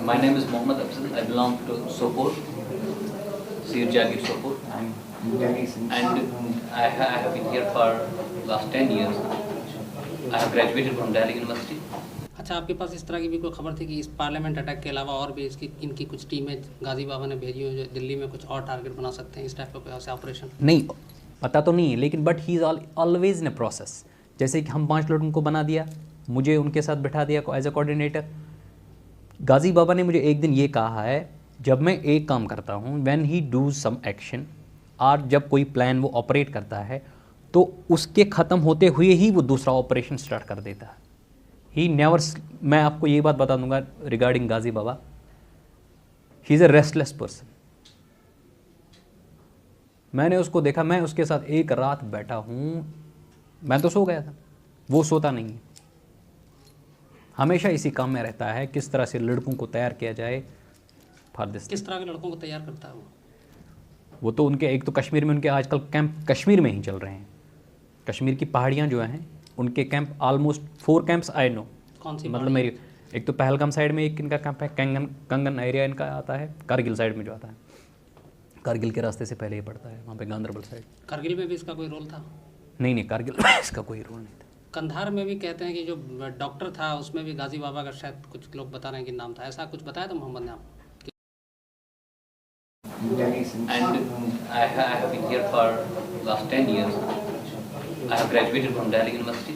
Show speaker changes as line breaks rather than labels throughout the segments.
My name is Mohammad Afzal. I belong to Sopor, Sir Jagir Sopor, and I have been here for last 10 years. I have graduated from Delhi University.
अच्छा, आपके पास इस तरह की भी कोई खबर थी कि इस पार्लियामेंट अटैक के अलावा और भी इसकी इनकी कुछ टीमें गाजी बाबा ने भेजी हुई जो दिल्ली में कुछ और टारगेट बना सकते हैं, इस टाइप का कोई ऐसा ऑपरेशन?
नहीं पता तो नहीं है, लेकिन but he is always in a process. जैसे कि हम 5 लोगों को बना दिया, मुझे उनके साथ बैठा दिया एज ए कोऑर्डिनेटर। गाजी बाबा ने मुझे एक दिन ये कहा है, जब मैं एक काम करता हूँ, when he do some action, और जब कोई प्लान वो ऑपरेट करता है तो उसके ख़त्म होते हुए ही वो दूसरा ऑपरेशन स्टार्ट कर देता है। ही नेवर, मैं आपको ये बात बता दूंगा regarding Ghazi Baba, he is a restless person. मैंने उसको देखा, मैं उसके साथ एक रात बैठा हूँ, मैं तो सो गया था, वो सोता नहीं है, हमेशा इसी काम में रहता है, किस तरह से लड़कों को तैयार किया जाए फॉर दिस।
किस तरह के लड़कों को तैयार करता है
वो तो उनके एक तो कश्मीर में उनके आजकल कैंप कश्मीर में ही चल रहे हैं। कश्मीर की पहाड़ियाँ जो हैं उनके camp almost 4 camps I know.
कौन सी?
मतलब मेरी एक तो पहलगाम साइड में एक इनका कैंप है, कंगन एरिया इनका आता है, कारगिल साइड में जो आता है, कारगिल के रास्ते से पहले ही पड़ता है, वहाँ पे गांधरबल साइड।
कारगिल में भी इसका कोई रोल था?
नहीं, कारगिल में इसका कोई रोल नहीं था।
कंधार में भी कहते हैं कि जो डॉक्टर था उसमें भी गाजी बाबा का शायद कुछ लोग बता रहे हैं कि नाम था, ऐसा कुछ बताया था मोहम्मद ने आपको?
And I have been here for last 10 years. I have graduated from Delhi University.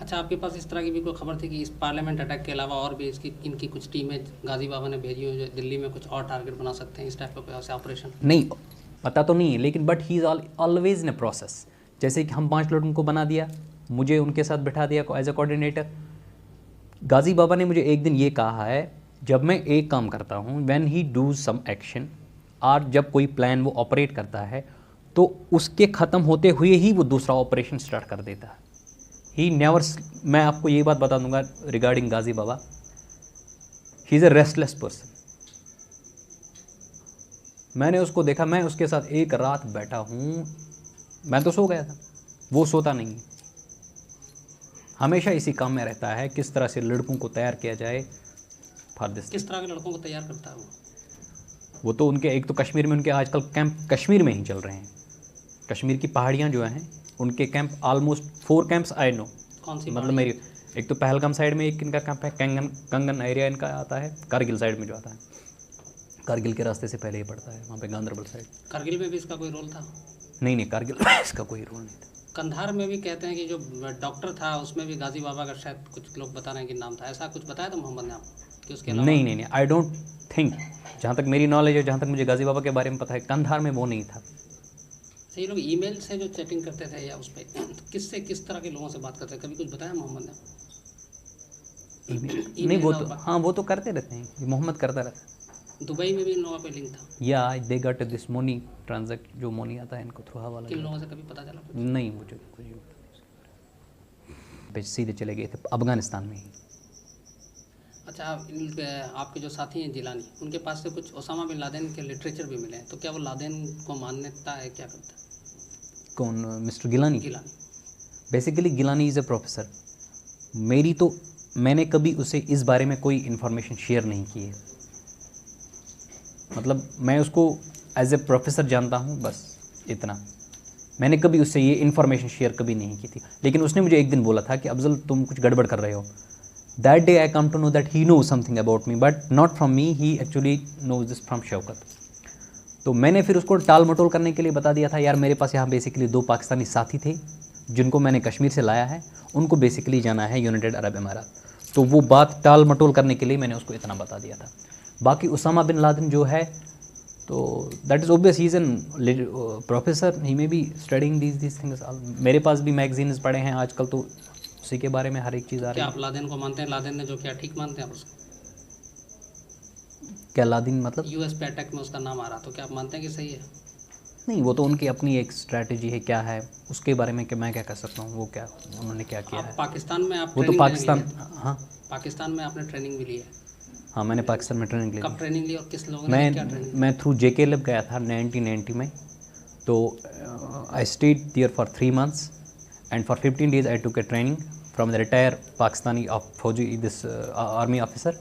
अच्छा, आपके पास इस तरह की भी कोई खबर थी कि इस पार्लियामेंट अटैक के अलावा और भी इसकी इनकी कुछ टीमें गाजी बाबा ने भेजी हुई जो दिल्ली में कुछ और टारगेट बना सकते हैं, इस टाइप का कोई ऐसा ऑपरेशन?
नहीं पता तो नहीं है, लेकिन but he is always in a process. जैसे कि हम 5 लोगों को बना दिया, मुझे उनके साथ बैठा दिया एज ए कोऑर्डिनेटर। गाजी बाबा ने मुझे एक दिन ये कहा है, जब मैं एक काम करता हूँ, when he do some action, और जब कोई प्लान वो ऑपरेट करता है तो उसके ख़त्म होते हुए ही वो दूसरा ऑपरेशन स्टार्ट कर देता है। ही नेवर, मैं आपको ये बात बता दूंगा regarding Ghazi Baba, he is a restless person. मैंने उसको देखा, मैं उसके साथ एक रात बैठा हूँ, मैं तो सो गया था, वो सोता नहीं है, हमेशा इसी काम में रहता है, किस तरह से लड़कों को तैयार किया जाए फॉर दिस।
किस तरह के लड़कों को तैयार करता है
वो तो उनके एक तो कश्मीर में उनके आजकल कैंप कश्मीर में ही चल रहे हैं। कश्मीर की पहाड़ियाँ जो हैं उनके camp almost 4 camps I know.
कौन सी?
मतलब मेरी एक तो पहलगाम साइड में एक इनका कैंप है, कंगन एरिया इनका आता है, कारगिल साइड में जो आता है, कारगिल के रास्ते से पहले ही पड़ता है, वहाँ पे गांधरबल साइड।
कारगिल में भी इसका कोई रोल था?
नहीं, कारगिल में इसका कोई रोल नहीं था।
कंधार में भी कहते हैं कि जो डॉक्टर था उसमें भी गाजी बाबा का शायद कुछ लोग बता रहे हैं कि नाम था, ऐसा कुछ बताया था मोहम्मद ने आपको कि उसके अलावा?
नहीं, आई डोंट थिंक, जहाँ तक मेरी नॉलेज है, जहाँ तक मुझे गाजी बाबा के बारे में पता है, कंधार में वो नहीं था।
सही, लोग ईमेल से जो चैटिंग करते थे या उस पर किससे किस तरह के लोगों से बात करते थे, कभी कुछ बताया मोहम्मद ने?
नहीं, वो तो हाँ, वो तो करते रहते हैं, मोहम्मद करता रहता है।
दुबई में भी इन लोगों पे लिंक था?
या they got this money transact, जो मनी आता है इनको थ्रू हवाला।
किन लोगों से कभी पता चला कुछ?
नहीं, मुझे कुछ नहीं, सीधे चले गए थे अफगानिस्तान में ही।
अच्छा, आपके जो साथी हैं जिलानी, उनके पास से कुछ ओसामा बिन लादेन के लिटरेचर भी मिले हैं, तो क्या वो लादेन को मान्यता है, क्या करता है?
कौन? Mister Gilani? Basically Gilani is a professor. मेरी तो मैंने कभी उसे इस बारे में कोई इन्फॉर्मेशन शेयर नहीं की है। मतलब मैं उसको एज ए प्रोफेसर जानता हूँ, बस इतना। मैंने कभी उससे ये इन्फॉर्मेशन शेयर कभी नहीं की थी, लेकिन उसने मुझे एक दिन बोला था कि अफजल तुम कुछ गड़बड़ कर रहे हो। That day I come to know that he knows something about me, but not from me, he actually knows this from Shaukat. तो मैंने फिर उसको टाल मटोल करने के लिए बता दिया था, यार मेरे पास यहाँ बेसिकली 2 पाकिस्तानी साथी थे जिनको मैंने कश्मीर से लाया है, उनको बेसिकली जाना है यूनाइटेड अरब अमारात। तो वो बात टाल मटोल करने के लिए मैंने उसको इतना बता दिया था। बाकी उसामा बिन लादेन जो है, तो that is obvious, he is an professor, he may be studying these things. मेरे पास भी मैगजीन्स पढ़े हैं आजकल, तो उसी के बारे में हर एक चीज़ आ रही है।
क्या आप लादेन को मानते हैं? लादेन ने जो किया ठीक मानते हैं आप उसको?
क्या लादेन मतलब?
यूएस पे अटैक में उसका नाम आ रहा, तो क्या आप मानते हैं कि सही है?
नहीं, वो तो उनकी अपनी एक स्ट्रैटेजी है, क्या है उसके बारे में कि मैं क्या कर सकता हूँ, वो क्या उन्होंने क्या किया है।
पाकिस्तान में आप
वो तो पाकिस्तान, हाँ
पाकिस्तान में आपने ट्रेनिंग भी ली है?
हाँ, मैंने पाकिस्तान में ट्रेनिंग ली।
कब ट्रेनिंग ली और किस लोगों ने क्या ट्रेनिंग?
मैं थ्रू JK लैब गया था 1990 में। तो I stayed there for 3 months and for 15 days I took a training from the retire Pakistani of फौजी this army officer,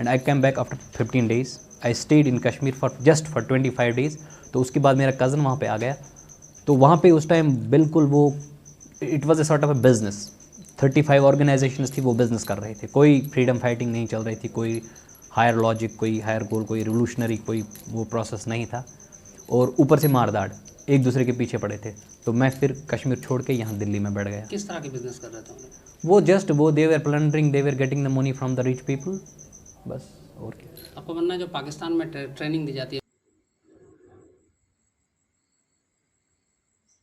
and I came back after 15 days. I stayed in Kashmir for 25 days. तो उसके बाद मेरा cousin वहाँ पे आ गया. तो वहाँ पे उस टाइम बिल्कुल वो it was a sort of a business. 35 organisations थी, वो बिज़नेस कर रहे थे. कोई फ्रीडम फाइटिंग नहीं चल रही थी, कोई हायर लॉजिक, कोई हायर गोल, कोई रिवोल्यूशनरी कोई वो प्रोसेस नहीं था. और ऊपर से मारदाड़, एक दूसरे के पीछे पड़े थे. तो मैं फिर कश्मीर छोड़ के यहाँ दिल्ली में बैठ गया.
किस तरह के बिजनेस कर रहे थे उन्हें?
वो they were plundering, they were getting the money from the rich people, बस. और क्या.
आपको बनना है जो पाकिस्तान में ट्रेनिंग दी जाती है,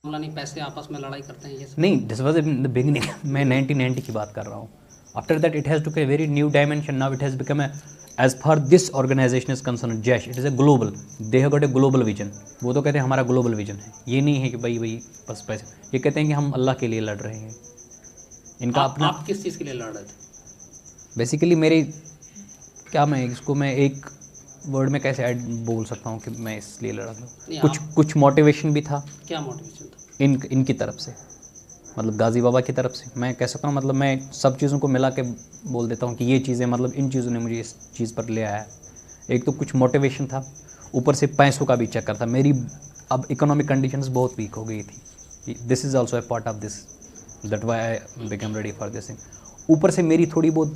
मामला नहीं, पैसे आपस में लड़ाई करते हैं ये सब?
नहीं, this was in the beginning. मैं 1990 की बात कर रहा हूँ. After that it has to a very new dimension. Now it has become a, as far this organization is concern Jaish, it is a global. They have got a global vision. वो तो कहते हैं हमारा ग्लोबल विजन है. ये नहीं है कि भाई बस पैसे. ये कहते हैं कि हम अल्लाह के लिए लड़ रहे हैं. इनका अपना.
आप किस चीज़ के लिए लड़ रहे थे?
बेसिकली मेरी क्या, मैं इसको मैं एक वर्ड में कैसे बोल सकता हूँ कि मैं इसलिए लड़ रहा हूँ. कुछ मोटिवेशन भी था.
क्या मोटिवेशन था?
इनकी तरफ से, मतलब गाज़ी बाबा की तरफ से. मैं कह सकता हूँ, मतलब मैं सब चीज़ों को मिला के बोल देता हूँ कि ये चीज़ें, मतलब इन चीज़ों ने मुझे इस चीज़ पर ले आया. एक तो कुछ मोटिवेशन था, ऊपर से पैसों का भी चक्कर था. मेरी अब इकोनॉमिक कंडीशंस बहुत वीक हो गई थी. This is also a part of this, that why I become ready for this thing. ऊपर से मेरी थोड़ी बहुत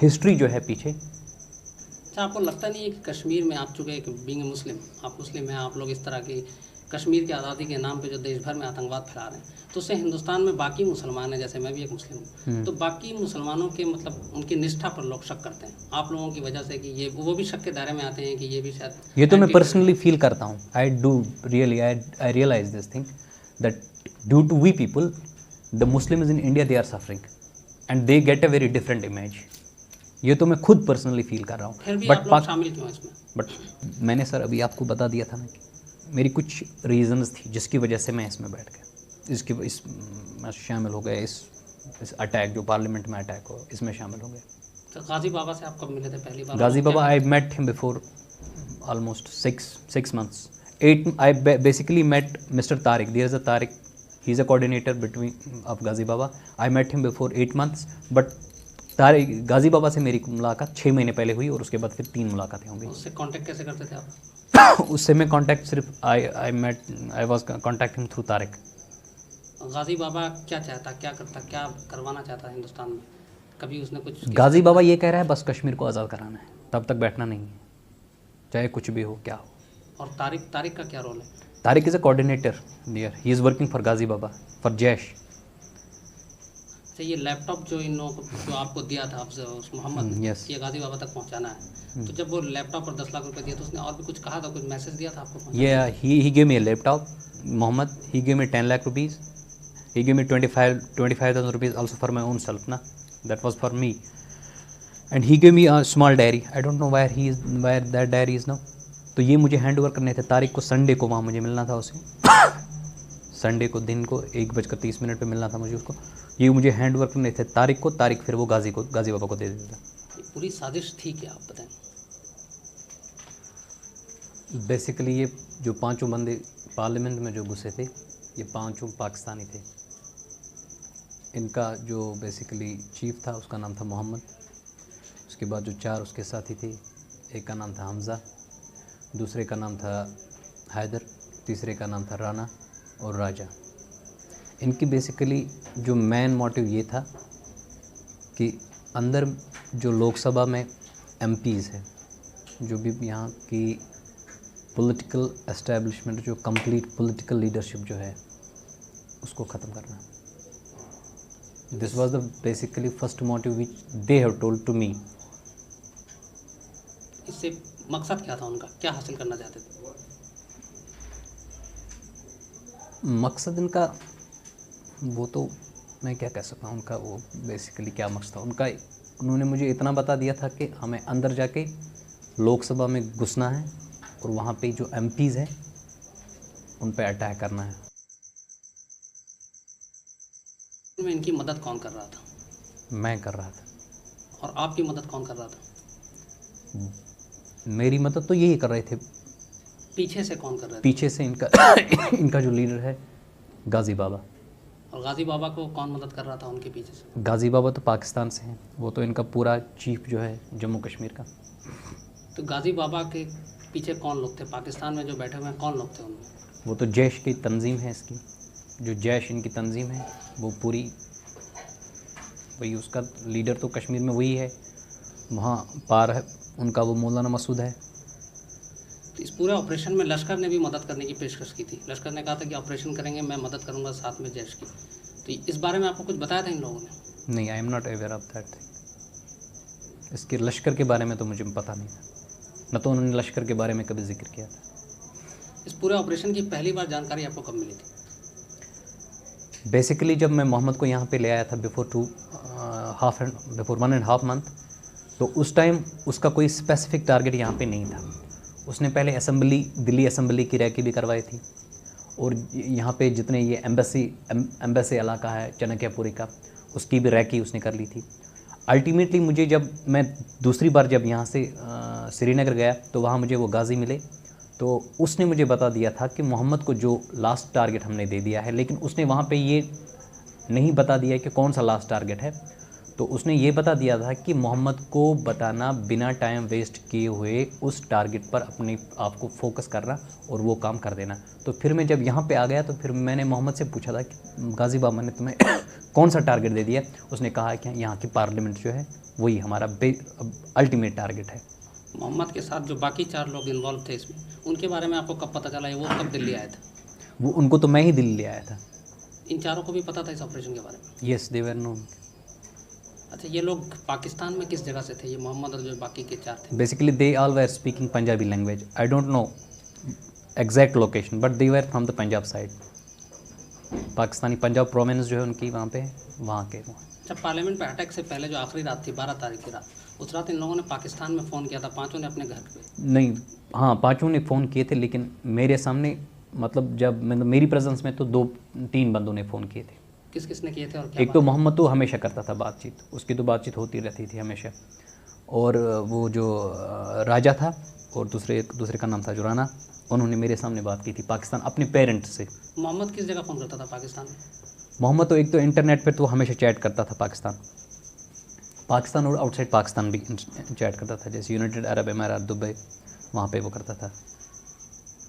हिस्ट्री जो है पीछे.
अच्छा, आपको लगता नहीं है कि कश्मीर में आप चुके हैं, बीइंग मुस्लिम, आप मुस्लिम हैं, आप लोग इस तरह की कश्मीर की आज़ादी के नाम पे जो देश भर में आतंकवाद फैला रहे हैं, तो उससे हिंदुस्तान में बाकी मुसलमान हैं, जैसे मैं भी एक मुस्लिम हूँ, तो बाकी मुसलमानों के मतलब उनकी निष्ठा पर लोग शक करते हैं आप लोगों की वजह से, कि ये वो भी शक के दायरे में आते हैं कि ये भी शायद.
ये तो मैं पर्सनली फील करता हूँ. I do really, I realize this thing that due to we people, the Muslims in India, they are suffering and they get a very different image. ये तो मैं खुद पर्सनली फील कर रहा हूँ.
फिर भी आप लोग शामिल क्यों हैं इसमें?
बट मैंने सर अभी आपको बता दिया था ना कि मेरी कुछ रीजंस थी जिसकी वजह से मैं इसमें बैठ गया. मैं शामिल हो गया. इस अटैक जो पार्लियामेंट में अटैक हो, इसमें शामिल हो गए.
तो गाजी बाबा से आप कब मिले थे पहली बार?
Ghazi Baba, I met him before almost 6 months. 8 I basically met Mr. Tariq. There is a Tariq. He is a coordinator between of Ghazi Baba. I met him before 8 months. But गाजी बाबा से मेरी मुलाकात 6 महीने पहले हुई और उसके बाद फिर 3 मुलाकातें होंगी.
उससे कांटेक्ट कैसे करते थे आप?
उससे मैं कांटेक्ट सिर्फ I was contacting through Tariq.
Ghazi Baba क्या चाहता, क्या करता, क्या करवाना चाहता हिंदुस्तान में? कभी उसने कुछ?
गाजी बाबा ये कह रहा है बस कश्मीर को आज़ाद कराना है, तब तक बैठना नहीं है, चाहे कुछ भी हो, क्या हो.
और तारिक का क्या रोल है?
Tariq is a coordinator there. He is working for Ghazi Baba, for Jaish.
ये लैपटॉप जो इन लोगों को जो आपको दिया था उस मोहम्मद ने,
yes.
ये गाजी बाबा तक पहुंचाना है, तो जब वो लैपटॉप और 10 लाख रुपए दिए तो उसने और भी कुछ कहा था, कुछ मैसेज दिया था आपको?
he gave me a laptop, Mohammed. He gave me 10 lakh rupees. He gave me 25,000 rupees also for my own self, na. That was for me. And he gave me a small diary. I don't know where that diary is now. तो ये मुझे hand over करने थे. तारिक को Sunday को वहाँ मुझे मिलना था उसे. संडे को दिन को 1:30 पे मिलना था मुझे उसको. ये मुझे हैंड ओवर करने थे तारिक को. तारिक फिर वो गाजी बाबा को दे देता.
पूरी साजिश थी क्या, आप बताएं?
बेसिकली ये जो 5 बंदे पार्लियामेंट में जो घुसे थे, ये 5 पाकिस्तानी थे. इनका जो बेसिकली चीफ था उसका नाम था मोहम्मद. उसके बाद जो 4 उसके साथी थे, एक का नाम था हमज़ा, दूसरे का नाम था हैदर, तीसरे का नाम था राना और राजा. इनकी बेसिकली जो मेन मोटिव ये था कि अंदर जो लोकसभा में एमपीज़ है, जो भी यहाँ की पॉलिटिकल एस्टेब्लिशमेंट, जो कंप्लीट पॉलिटिकल लीडरशिप जो है, उसको ख़त्म करना. This was the basically first motive which they have told to me.
इससे मकसद क्या था उनका, क्या हासिल करना चाहते थे?
मकसद इनका वो तो मैं क्या कह सकता हूँ. उनका वो बेसिकली क्या मकसद था उनका, उन्होंने मुझे इतना बता दिया था कि हमें अंदर जाके लोकसभा में घुसना है और वहाँ पे जो एमपीज़ हैं उन पे अटैक करना है.
में इनकी मदद कौन कर रहा था?
मैं कर रहा था.
और आपकी मदद कौन कर रहा था?
मेरी मदद तो यही कर रहे थे.
पीछे से कौन कर रहा था?
पीछे से इनका जो लीडर है गाजी बाबा.
और गाजी बाबा को कौन मदद कर रहा था उनके पीछे से?
गाजी बाबा तो पाकिस्तान से हैं, वो तो इनका पूरा चीफ जो है जम्मू कश्मीर का।
तो गाजी बाबा के पीछे कौन लोग थे पाकिस्तान में जो बैठे हुए हैं, कौन लोग थे उनमें?
वो तो जैश की तंजीम है इसकी, जो जैश इनकी तंजीम है वो पूरी, वही उसका लीडर तो कश्मीर में वही है, वहाँ पार है उनका वो मौलाना मसूद है।
तो इस पूरे ऑपरेशन में लश्कर ने भी मदद करने की पेशकश की थी। लश्कर ने कहा था कि ऑपरेशन करेंगे, मैं मदद करूंगा साथ में जैश की। तो इस बारे में आपको कुछ बताया था इन लोगों ने?
नहीं, I am not aware of that thing. इसके लश्कर के बारे में तो मुझे पता नहीं था, न तो उन्होंने लश्कर के बारे में कभी जिक्र किया था।
इस पूरे ऑपरेशन की पहली बार जानकारी आपको कब मिली थी?
बेसिकली जब मैं मोहम्मद को यहाँ पे ले आया था बिफोर 1.5 मंथ, तो उस टाइम उसका कोई स्पेसिफिक टारगेट यहाँ पे नहीं था। उसने पहले दिल्ली असेंबली की रैकी भी करवाई थी, और यहाँ पे जितने ये एम्बेसी इलाका है चाणक्यपुरी का, उसकी भी रैकी उसने कर ली थी। अल्टीमेटली मुझे जब मैं दूसरी बार जब यहाँ से श्रीनगर गया तो वहाँ मुझे वो गाजी मिले, तो उसने मुझे बता दिया था कि मोहम्मद को जो लास्ट टारगेट हमने दे दिया है, लेकिन उसने वहाँ पे ये नहीं बता दिया कि कौन सा लास्ट टारगेट है। तो उसने ये बता दिया था कि मोहम्मद को बताना, बिना टाइम वेस्ट किए हुए उस टारगेट पर अपने आप को फोकस करना और वो काम कर देना। तो फिर मैं जब यहाँ पे आ गया तो फिर मैंने मोहम्मद से पूछा था कि गाजी बाबा ने तुम्हें कौन सा टारगेट दे दिया। उसने कहा कि यहाँ की पार्लियामेंट जो है वही हमारा अल्टीमेट टारगेट है।
मोहम्मद के साथ जो बाकी 4 लोग इन्वॉल्व थे इसमें, उनके बारे में आपको कब पता चला? वो कब दिल्ली आए थे?
वो उनको तो मैं ही दिल्ली ले आया था।
इन चारों को भी पता था इस ऑपरेशन के बारे में?
Yes, they were known.
अच्छा, ये लोग पाकिस्तान में किस जगह से थे, ये मोहम्मद और जो बाकी के 4 थे?
Basically they all were speaking Punjabi language. I don't know exact location, but they were from the Punjab side. Pakistani Punjab province जो है उनकी वहाँ पे, वहाँ के वो।
अच्छा, पार्लियामेंट पे अटैक से पहले जो आखिरी रात थी 12 तारीख की रात, उस रात इन लोगों ने पाकिस्तान में फ़ोन किया था, 5 ने अपने घर पे?
नहीं, हाँ 5 ने फ़ोन किए थे, लेकिन मेरे सामने, मतलब जब मेरी प्रेजेंस में तो 2-3 बंदों ने फ़ोन किए थे।
किस किस ने किए थे और क्या?
एक तो मोहम्मद तो हमेशा करता था बातचीत, उसकी तो बातचीत होती रहती थी हमेशा। और वो जो राजा था और दूसरे का नाम था जो राना, उन्होंने मेरे सामने बात की थी पाकिस्तान अपने पेरेंट्स से।
मोहम्मद किस जगह फ़ोन करता था पाकिस्तान में?
मोहम्मद तो एक तो इंटरनेट पर तो हमेशा चैट करता था पाकिस्तान और आउटसाइड पाकिस्तान भी चैट करता था, जैसे यूनाइटेड अरब अमीरात, दुबई, वहाँ पे वो करता था।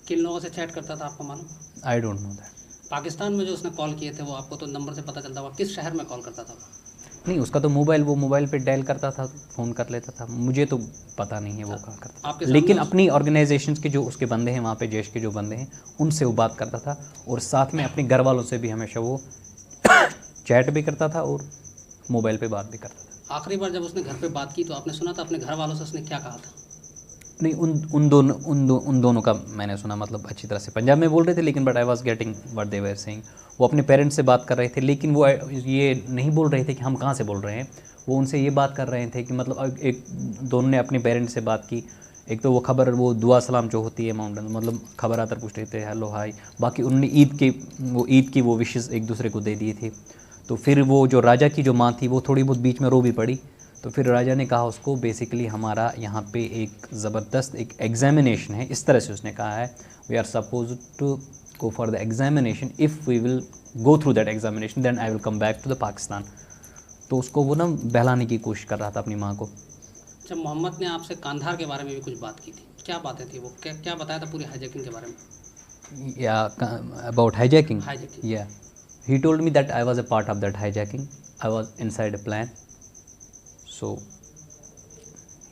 किन लोगों से चैट करता था आपको मालूम?
I don't know that.
Pakistan में जो उसने कॉल किए थे वो आपको तो नंबर से पता चलता हुआ, किस शहर में कॉल करता था?
नहीं, उसका तो मोबाइल पे डायल करता था, फ़ोन कर लेता था, मुझे तो पता नहीं है वो कहाँ करता
आपके
था।
सामने
लेकिन अपनी ऑर्गेनाइजेशंस के जो उसके बंदे हैं वहाँ पे, जैश के जो बंदे हैं, उनसे वो बात करता था, और साथ में अपने घर वालों से भी हमेशा वो चैट भी करता था और मोबाइल पे बात भी करता था।
आखिरी बार जब उसने घर पे बात की तो आपने सुना था अपने घर वालों से उसने क्या कहा था?
नहीं, उन दोनों का मैंने सुना, मतलब अच्छी तरह से पंजाब में बोल रहे थे, लेकिन but I was getting what they were saying. वो अपने पेरेंट्स से बात कर रहे थे, लेकिन वो ये नहीं बोल रहे थे कि हम कहाँ से बोल रहे हैं। वो उनसे ये बात कर रहे थे कि मतलब एक दोनों ने अपने पेरेंट्स से बात की। एक तो वो दुआ सलाम जो होती है माउंटेन, मतलब खबर आतर पूछ रहे थे, हेलो हाय। बाकी उन्होंने ईद की वो विशेज़ एक दूसरे को दे दिए थे। तो फिर वो जो राजा की जो माँ थी वो थोड़ी बहुत बीच में रो भी पड़ी। तो फिर राजा ने कहा उसको, बेसिकली हमारा यहाँ पे एक ज़बरदस्त एक एग्जामिनेशन है, इस तरह से उसने कहा है, we are suppose to go for the examination, if we will go through that examination then I will come back to the Pakistan. तो उसको वो ना बहलाने की कोशिश कर रहा था अपनी माँ को।
जब मोहम्मद ने आपसे कांधार के बारे में भी कुछ बात की थी, क्या बातें थी वो, क्या बताया था पूरी हाईजैकिंग के बारे में?
या अबाउट हाईजैकिंग,
हाईजैकिंग,
या he told me that I was a part of that hijacking. I was inside a plane, so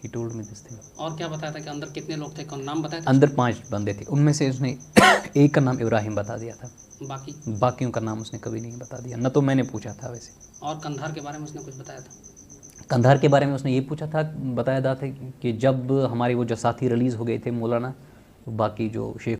he told me this thing.
और क्या बताया था कि अंदर कितने लोग थे, कौन नाम बताया था?
अंदर 5 बंदे थे, उनमें से उसने एक का नाम इब्राहिम बता दिया था, बाकियों का नाम उसने कभी नहीं बता दिया, न तो मैंने पूछा था वैसे।
और कंधार के बारे में उसने कुछ बताया था?
कंधार के बारे में उसने ये बताया था कि जब हमारे वो जो साथी रिलीज़ हो गए थे मौलाना, बाकी जो शेख